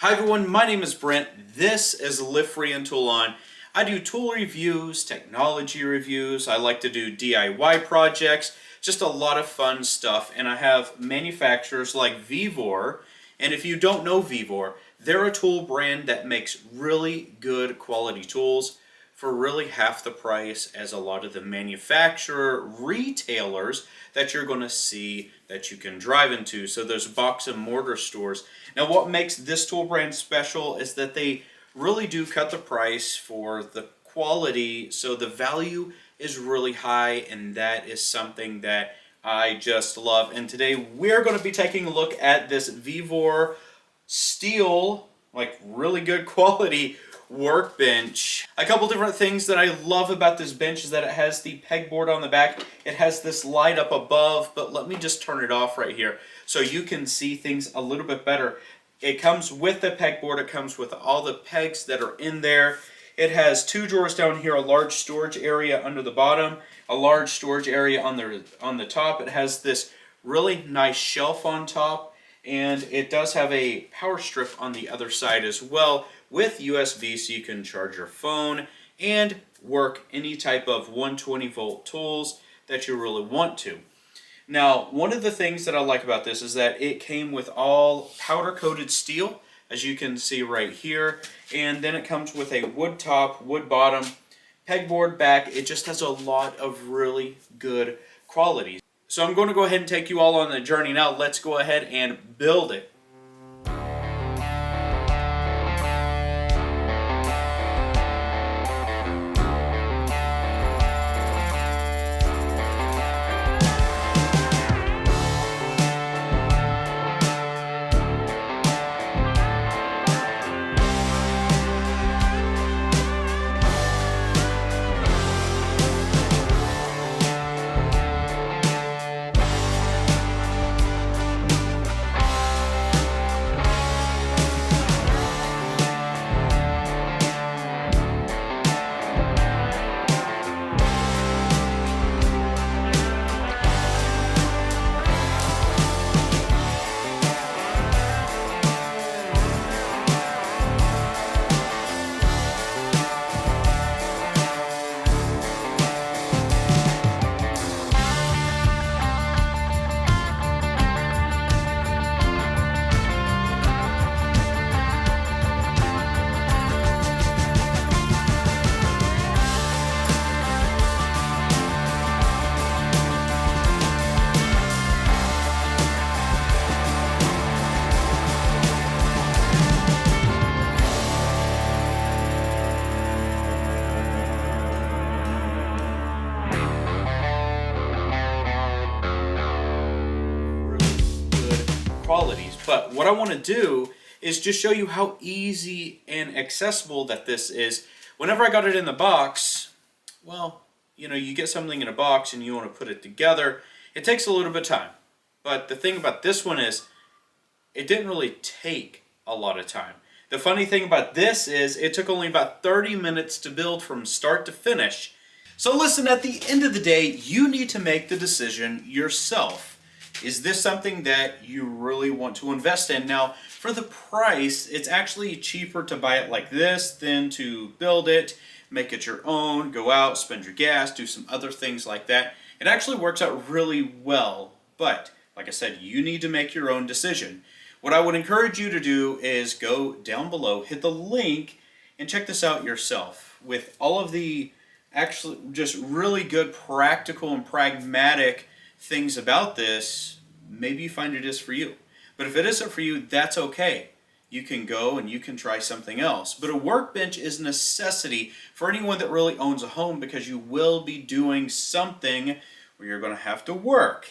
Hi everyone, my name is Brent. This is Livefreeandtoolon. I do tool reviews, technology reviews. I like to do DIY projects, just a lot of fun stuff. And I have manufacturers like Vevor. And if you don't know Vevor, they're a tool brand that makes really good quality tools for really half the price as a lot of the manufacturer retailers that you're going to see that you can drive into. So those box and mortar stores. Now what makes this tool brand special is that they really do cut the price for the quality, so the value is really high, and that is something that I just love. And today we're going to be taking a look at this Vevor steel, like really good quality workbench. A couple different things that I love about this bench is that it has the pegboard on the back. It has this light up above, but let me just turn it off right here so you can see things a little bit better. It comes with the pegboard. It comes with all the pegs that are in there. It has two drawers down here, a large storage area under the bottom, a large storage area on the top. It has this really nice shelf on top, and it does have a power strip on the other side as well with USB, so you can charge your phone and work any type of 120 volt tools that you really want to. Now, one of the things that I like about this is that it came with all powder coated steel, as you can see right here, and then it comes with a wood top, wood bottom, pegboard back. It just has a lot of really good qualities. So I'm going to go ahead and take you all on the journey now. Let's go ahead and build it. Qualities, but what I want to do is just show you how easy and accessible that this is. Whenever I got it in the box, well, you get something in a box and you want to put it together, it takes a little bit of time. But the thing about this one is it didn't really take a lot of time. The funny thing about this is it took only about 30 minutes to build from start to finish. So listen, at the end of the day, you need to make the decision yourself. Is this something that you really want to invest in? Now, for the price, it's actually cheaper to buy it like this than to build it, make it your own, go out, spend your gas, do some other things like that. It actually works out really well, but like I said, you need to make your own decision. What I would encourage you to do is go down below, hit the link, and check this out yourself. With all of the actually just really good practical and pragmatic things about this, maybe you find it is for you. But if it isn't for you, that's okay. You can go and you can try something else. But a workbench is a necessity for anyone that really owns a home, because you will be doing something where you're going to have to work.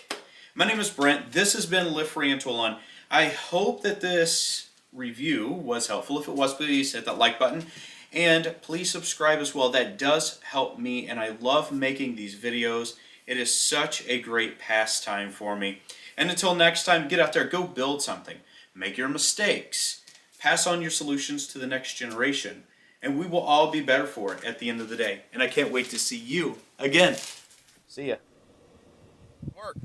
My name is Brent. This has been Livefreeandtoolon. I hope that this review was helpful. If it was, please hit that like button. And please subscribe as well. That does help me, and I love making these videos. It is such a great pastime for me. And until next time, get out there, go build something. Make your mistakes. Pass on your solutions to the next generation. And we will all be better for it at the end of the day. And I can't wait to see you again. See ya. Work.